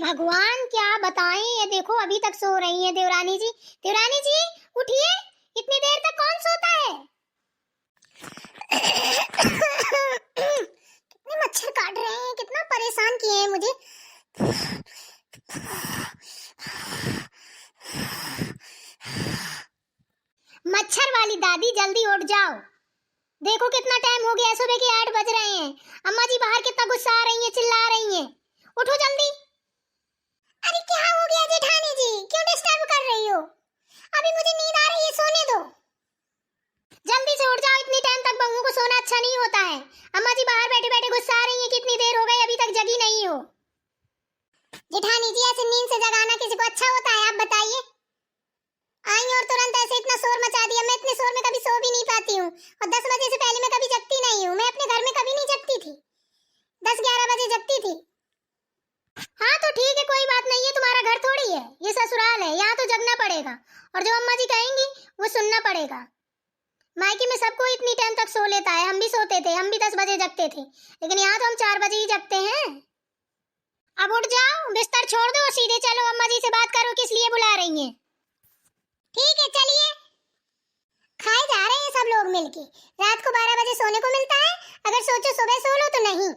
भगवान क्या बताएं, ये देखो अभी तक सो रही है देवरानी जी। देवरानी जी उठिए, इतनी देर तक कौन सोता है? कितने मच्छर काट रहे हैं, कितना परेशान किए हैं मुझे। मच्छर वाली दादी जल्दी उठ जाओ, देखो कितना टाइम हो गया, सुबह के 8 बज रहे हैं। अम्मा जी बाहर कितना गुस्सा आ रही है, चिल्ला रही हैं। उठो जल्दी। अरे क्या हो गया जेठानी जी, क्यों डिस्टर्ब कर रही हो? अभी मुझे नींद आ रही है, सोने दो। जल्दी से उठ जाओ, इतनी टाइम तक बहू को सोना अच्छा नहीं होता है। अम्मा जी बाहर बैठे बैठे गुस्सा आ रही है कि इतनी देर हो गई अभी तक जगी नहीं हो। जेठानी जी ऐसे नींद से जगाना किसी को अच्छा होता है, आप बताइए? आई और तुरंत ऐसे इतना शोर मचा दिया। मैं इतने शोर में कभी सो भी नहीं पाती हूँ, और 10 बजे से पहले मैं कभी जगती नहीं हूँ। मैं अपने घर में कभी नहीं जगती थी, 10-11 बजे जगती थी। हाँ तो ठीक है, कोई बात नहीं है, तुम्हारा घर थोड़ी है, ये ससुराल है, यहाँ तो जगना पड़ेगा और जो अम्मा जी कहेंगी वो सुनना पड़ेगा। मायके में सबको इतनी टाइम तक सो लेता है, हम भी सोते थे, हम भी 10 बजे जगते थे, लेकिन यहाँ तो हम 4 बजे ही जगते हैं। अब उठ जाओ, बिस्तर छोड़ दो, सीधे चलो अम्मा जी से बात करो किस लिए बुला रही हैं। ठीक है चलिए। खाए जा रहे हैं सब लोग मिलके। रात को 12 बजे सोने को मिलता है, अगर सोचो सुबह सो लो तो नहीं,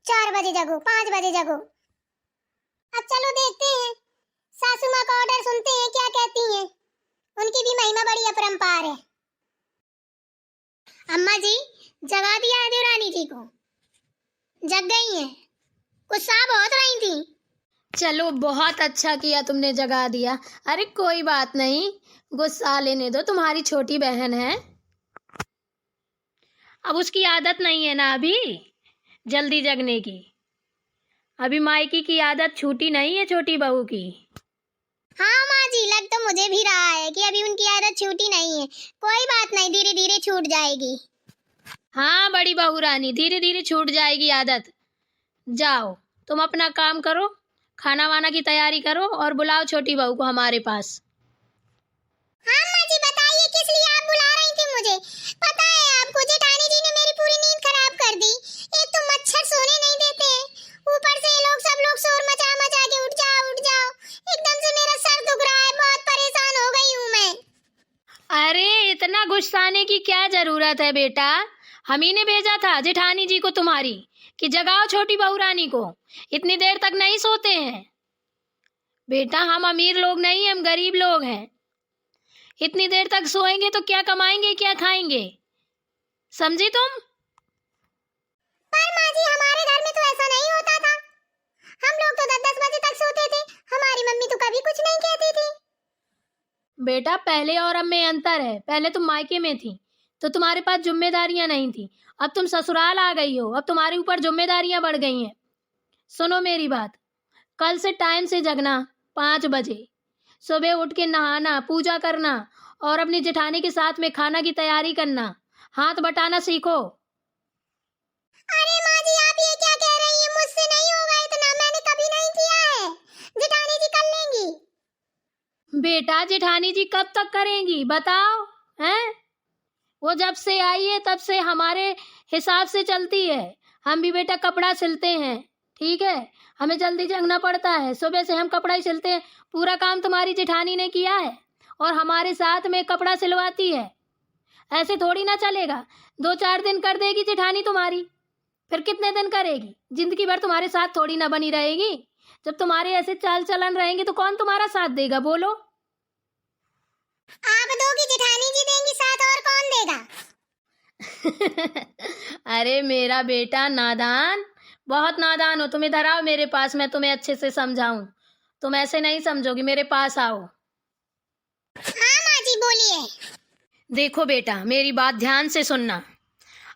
4 बजे जगो, 5 बजे जगो। अब चलो देखते हैं, सासू माँ का ऑर्डर सुनते हैं क्या कहती हैं। उनकी भी महिमा बड़ी अपरंपार है। अम्मा जी जगा दिया है देवरानी जी को, जग गई हैं, गुस्सा बहुत रही थी। चलो बहुत अच्छा किया तुमने जगा दिया। अरे कोई बात नहीं, गुस्सा लेने दो, तुम्हारी छोटी बहन है, अब उसकी आदत नहीं है ना अभी जल्दी जगने की। अभी मायकी की आदत छूटी नहीं है छोटी बहू की। हाँ माँ जी, लग तो मुझे भी रहा है कि अभी उनकी आदत छूटी नहीं है। कोई बात नहीं, धीरे धीरे छूट जाएगी। हाँ बड़ी बहू रानी, धीरे धीरे छूट जाएगी आदत। जाओ तुम अपना काम करो, खाना वाना की तैयारी करो और बुलाओ छोटी बहू को हमारे पास। हाँ माँ जी बताइए, किस लिए आप बुला रही थी मुझे? पता है आपको, जेठानी जी ने मेरी पूरी नींद खराब कर दी। एक तो मच्छर सोने नहीं देते, ऊपर से ये लोग सब लोग शोर मचा मचा के उठ जाओ उठ जाओ। एकदम से मेरा सर दुख रहा है, बहुत परेशान हो गई हूँ मैं। अरे इतना गुस्साने की क्या जरूरत है बेटा, हम ही ने भेजा था जेठानी जी को तुम्हारी कि जगाओ छोटी बहू रानी को, इतनी देर तक नहीं सोते हैं। बेटा हम अमीर लोग नहीं, हम गरीब लोग हैं, इतनी देर तक सोएंगे तो क्या कमाएंगे क्या खाएंगे, समझी तुम? पर माँ जी हमारे घर में तो ऐसा नहीं होता था, हम लोग तो 10-10 बजे तक सोते थे, हमारी मम्मी तो कभी कुछ नहीं कहती थी। बेटा पहले और अब में अंतर है, पहले तुम मायके में थी तो तुम्हारे पास जिम्मेदारियां नहीं थी, अब तुम ससुराल आ गई हो, अब तुम्हारे ऊपर जिम्मेदारियां बढ़ गई हैं। सुनो मेरी बात, कल से टाइम से जगना, 5 बजे सुबह उठ के नहाना, पूजा करना और अपनी जेठानी के साथ में खाना की तैयारी करना, हाथ बटाना सीखो। अरे माँ जी आप ये क्या कह रही हैं, मुझसे नहीं होगा इतना, मैंने कभी नहीं किया है, जेठानी जी कर लेंगी। बेटा जेठानी जी कब तक करेंगी बताओ, हैं? वो जब से आई है तब से हमारे हिसाब से चलती है, हम भी बेटा कपड़ा सिलते हैं, ठीक है, हमें जल्दी जगना पड़ता है, सुबह से हम कपड़ा ही सिलते हैं, पूरा काम तुम्हारी जेठानी ने किया है और हमारे साथ में कपड़ा सिलवाती है। ऐसे थोड़ी ना चलेगा, 2-4 दिन कर देगी जेठानी तुम्हारी, फिर कितने दिन करेगी? जिंदगी भर तुम्हारे साथ थोड़ी ना बनी रहेगी। जब तुम्हारे ऐसे चाल चलन रहेंगे तो कौन तुम्हारा साथ देगा बोलो? आप दोगी, जेठानी जी देंगी साथ, और कौन देगा? अरे मेरा बेटा नादान, बहुत नादान हो तुम, इधर आओ मेरे पास, मैं तुम्हें अच्छे से समझाऊं, तुम ऐसे नहीं समझोगी, मेरे पास आओ। हाँ माँ जी बोलिए। देखो बेटा मेरी बात ध्यान से सुनना,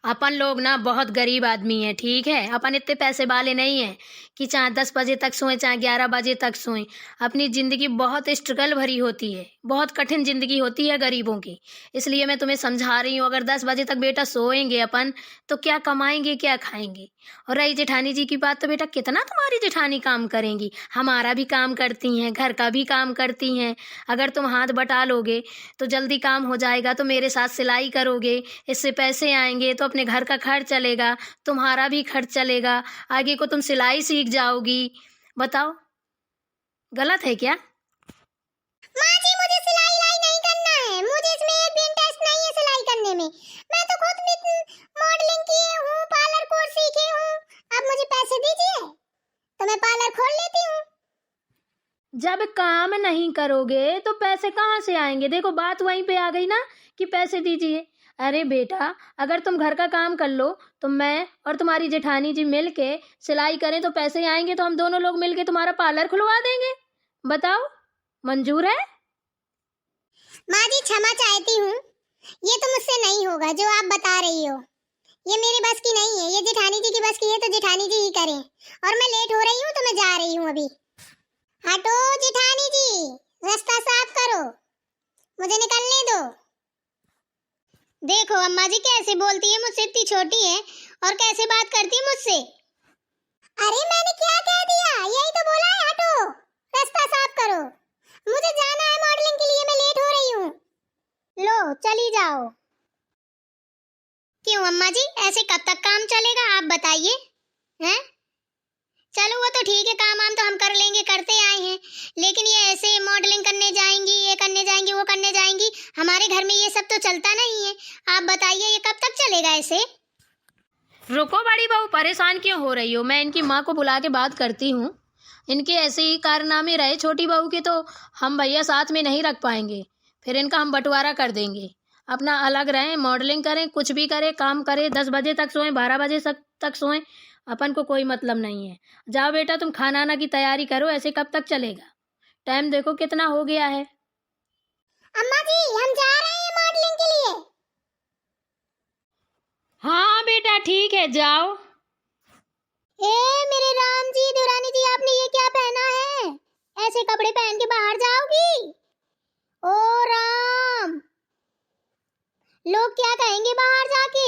अपन लोग ना बहुत गरीब आदमी हैं, ठीक है, अपन इतने पैसे वाले नहीं हैं कि चाहे 10 बजे तक सोएं चाहे 11 बजे तक सोएं। अपनी ज़िंदगी बहुत स्ट्रगल भरी होती है, बहुत कठिन ज़िंदगी होती है गरीबों की, इसलिए मैं तुम्हें समझा रही हूँ। अगर 10 बजे तक बेटा सोएंगे अपन तो क्या कमाएंगे क्या खाएंगे? और रही जेठानी जी की बात, तो बेटा कितना तुम्हारी जेठानी काम करेंगी, हमारा भी काम करती हैं, घर का भी काम करती हैं। अगर तुम हाथ बटा लोगे तो जल्दी काम हो जाएगा, तो मेरे साथ सिलाई करोगे, इससे पैसे आएंगे तो अपने घर का खर्च चलेगा, तुम्हारा भी खर्च चलेगा, आगे को तुम सिलाई सीख जाओगी। बताओ गलत है क्या? माँ जी मुझे सिलाई नहीं करना है, मुझे इसमें एक भी इंटरेस्ट नहीं है सिलाई करने में। मैं तो खुद मॉडलिंग किए हूँ, पार्लर कोर्स सीखे हूँ। अब मुझे पैसे दीजिए तो मैं पार्लर खोल लेती हूँ। जब काम नहीं करोगे तो पैसे कहाँ से आएंगे? देखो बात वहीं पे आ गई ना कि पैसे दीजिए। अरे बेटा, अगर तुम घर का काम कर लो तो मैं और तुम्हारी जेठानी जी मिल के सिलाई करें तो पैसे आएंगे, तो हम दोनों लोग मिल के तुम्हारा पार्लर खुलवा देंगे। बताओ, मंजूर है? माँ जी क्षमा चाहती हूँ, ये तो मुझसे नहीं होगा जो आप बता रही हो। ये मेरे बस की नहीं है, ये जेठानी जी की बस की है तो जेठानी जी ही करें। और मैं लेट हो रही हूँ तो मैं जा रही हूँ अभी। हटो जेठानी जी, रास्ता साफ करो, मुझे निकलने दो। देखो अम्मा जी कैसे बोलती है मुझसे, इतनी छोटी है और कैसे बात करती है मुझसे। अरे मैंने क्या कह दिया, यही तो बोला है, हटो रास्ता साफ करो, मुझे जाना है मॉडलिंग के लिए, मैं लेट हो रही हूँ। लो चली जाओ। क्यों अम्मा जी, ऐसे कब तक काम चलेगा आप बताइए? हैं? चलो वो तो ठीक है, काम आम तो हम कर लेंगे, करते आए हैं, लेकिन ये ऐसे मॉडलिंग करने जाएंगी, ये करने जाएंगी, वो करने जाएंगी, हमारे घर में ये सब तो चलता नहीं है। आप बताइए ये कब तक चलेगा ऐसे? रुको बड़ी बहू, परेशान क्यों हो रही हो? मैं इनकी माँ को बुला के बात करती हूँ। इनके ऐसे ही कारनामे रहे छोटी बहू के तो हम भैया साथ में नहीं रख पाएंगे, फिर इनका हम बंटवारा कर देंगे। अपना अलग रहें, मॉडलिंग करें, कुछ भी करें, काम करें, 10 बजे तक सोएं, 12 बजे तक सोएं, अपन को कोई मतलब नहीं है। जाओ बेटा तुम खाना आना की तैयारी करो, ऐसे कब तक चलेगा? टाइम देखो कितना हो गया है। अम्मा जी हम जा रहे हैं मॉडलिंग के लिए। हाँ बेटा ठीक है, जाओ। ए मेरे राम जी, दुरानी जी, आपने ये क्या पहना है? ऐसे कपड़े पहन के बाहर जाओगी? ओ राम, लोग क्या कहेंगे बाहर जाके?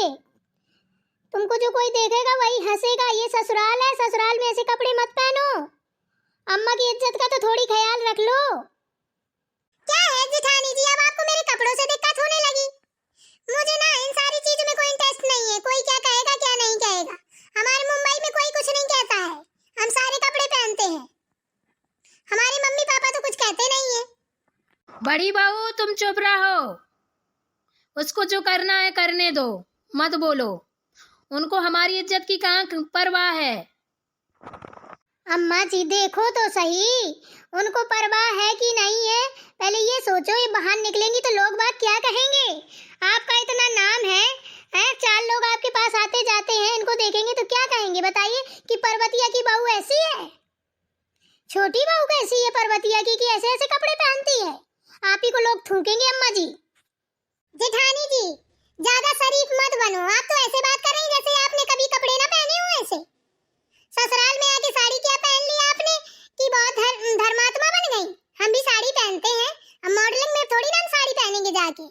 तुमको जो कोई देखेगा वही हंसेगा। ये ससुराल है, ससुराल में ऐसे कपड़े मत पहनो। अम्मा की इज्जत का तो थोड़ी ख्याल रख लो। क्या है जेठानी जी, अब आपको मेरे कपड़ों से दिक्कत होने लगी? मुझे ना इन सारी चीजों में कोई इंटरेस्ट नहीं है, कोई क्या कहेगा क्या नहीं कहेगा। हमारे मुंबई में कोई कुछ नहीं कहता है, हम सारे कपड़े पहनते हैं, हमारे मम्मी पापा तो कुछ कहते नहीं है। बड़ी बहू तुम चुप रहो, उसको जो करना है करने दो, मत बोलो। उनको हमारी इज्जत की कहाँ परवाह है? अम्मा जी देखो तो सही, उनको परवाह है कि नहीं है? पहले ये सोचो, ये बाहर निकलेंगी तो लोग बात क्या कहेंगे? आपका इतना नाम है, 4 लोग आपके पास आते जाते हैं, इनको देखेंगे तो क्या कहेंगे बताइए कि पर्वतिया की बहू ऐसी है? छोटी बहू कैसी है पर्वतिया की कि ऐसे ऐसे कपड़े पहनती है? आप ही को लोग थूकेंगे अम्मा जी। जेठानी जी ज्यादा शरीफ मत बनो, आप तो ऐसे बात कर रही जैसे आपने कभी कपड़े ना पहने हो। ऐसे ससुराल में आके साड़ी क्या पहन ली आपने कि बहुत धर्मात्मा बन गई? हम भी साड़ी पहनते हैं, हम मॉडलिंग में थोड़ी ना हम साड़ी पहनेंगे जाके,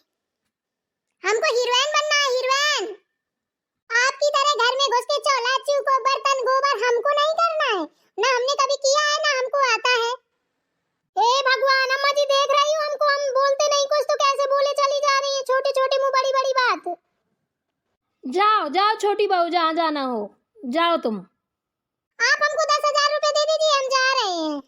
हमको हीरोइन बनना है, हीरोइन। आपकी तरह घर में घुस के चौला चूको बर्तन गोबर हमको नहीं करना है, ना हमने कभी किया है ना हमको आता है। हे भगवान, अम्मा जी देख रही हो हमको, हम बोलते नहीं कुछ तो कैसे बोले चली जा रही है, छोटे छोटे मुंह बड़ी बड़ी बात। जाओ जाओ छोटी बहू, जहाँ जाना हो जाओ तुम। आप हमको 10,000 रुपए दे दीजिए, हम जा रहे हैं।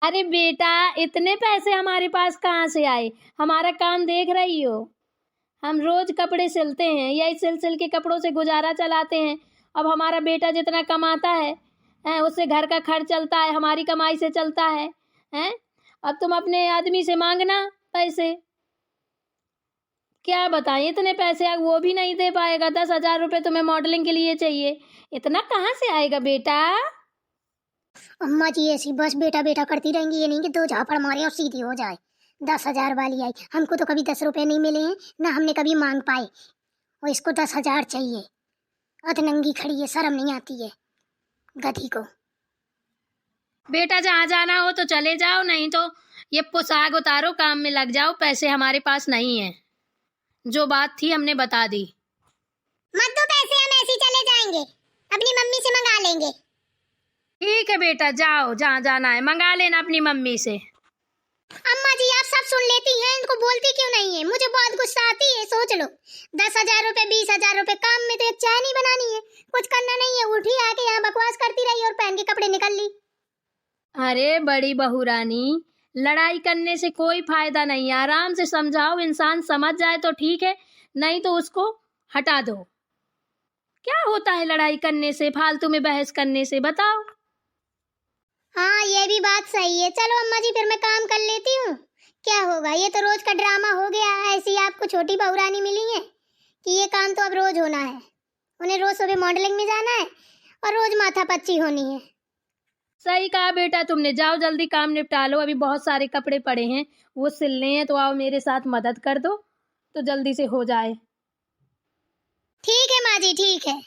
अरे बेटा इतने पैसे हमारे पास कहाँ से आए? हमारा काम देख रही हो, हम रोज कपड़े सिलते हैं, यही सिल के कपड़ों से गुजारा चलाते हैं। अब हमारा बेटा जितना कमाता है उससे घर का खर्च चलता है, हमारी कमाई से चलता है। अब तुम अपने आदमी से मांगना पैसे, क्या बताएं इतने पैसे वो भी नहीं दे पाएगा। 10,000 रुपए तुम्हें मॉडलिंग के लिए चाहिए, इतना कहाँ से आएगा बेटा? अम्मा जी ऐसी बस बेटा बेटा करती रहेंगी, ये नहीं कि 2 झापड़ मारे और सीधी हो जाए। 10,000 वाली आई, हमको तो कभी 10 रुपए नहीं मिले हैं, ना हमने कभी मांग पाए, और इसको 10,000 चाहिए। अधनंगी खड़ी है, शर्म नहीं आती है गधी को। बेटा जहाँ जाना हो तो चले जाओ, नहीं तो ये पोशाक उतारो, काम में लग जाओ, पैसे हमारे पास नहीं है। जो बात थी हमने बता दी। मत दो पैसे, हम ऐसे ही चले जाएंगे, अपनी मम्मी से मंगा लेंगे। ठीक है बेटा, जाओ जहाँ जाना है मंगा लेना अपनी मम्मी से। अम्मा जी आप सब सुन लेती हैं, इनको बोलती क्यों नहीं है? मुझे बहुत गुस्सा आती है। सोच लो 10,000 रुपए 20,000 रुपए, काम में तो एक चाय नहीं बनानी है, कुछ करना नहीं है, उठी आके यहाँ बकवास करती रही और पहन के कपड़े निकल ली। अरे बड़ी बहू रानी, लड़ाई करने से कोई फायदा नहीं है। आराम से समझाओ, इंसान समझ जाए तो ठीक है, नहीं तो उसको हटा दो। क्या होता है लड़ाई करने से, फालतू में बहस करने से, बताओ। हाँ ये भी बात सही है। चलो अम्मा जी फिर मैं काम कर लेती हूँ। क्या होगा, ये तो रोज का ड्रामा हो गया। ऐसी आपको छोटी बहू रानी मिली है कि ये काम तो अब रोज होना है। उन्हें रोज सुबह मॉडलिंग में जाना है और रोज माथा पच्ची होनी है। सही कहा बेटा तुमने। जाओ जल्दी काम निपटा लो, अभी बहुत सारे कपड़े पड़े हैं, वो सिलने हैं, तो आओ मेरे साथ मदद कर दो तो जल्दी से हो जाए। ठीक है माँ जी, ठीक है।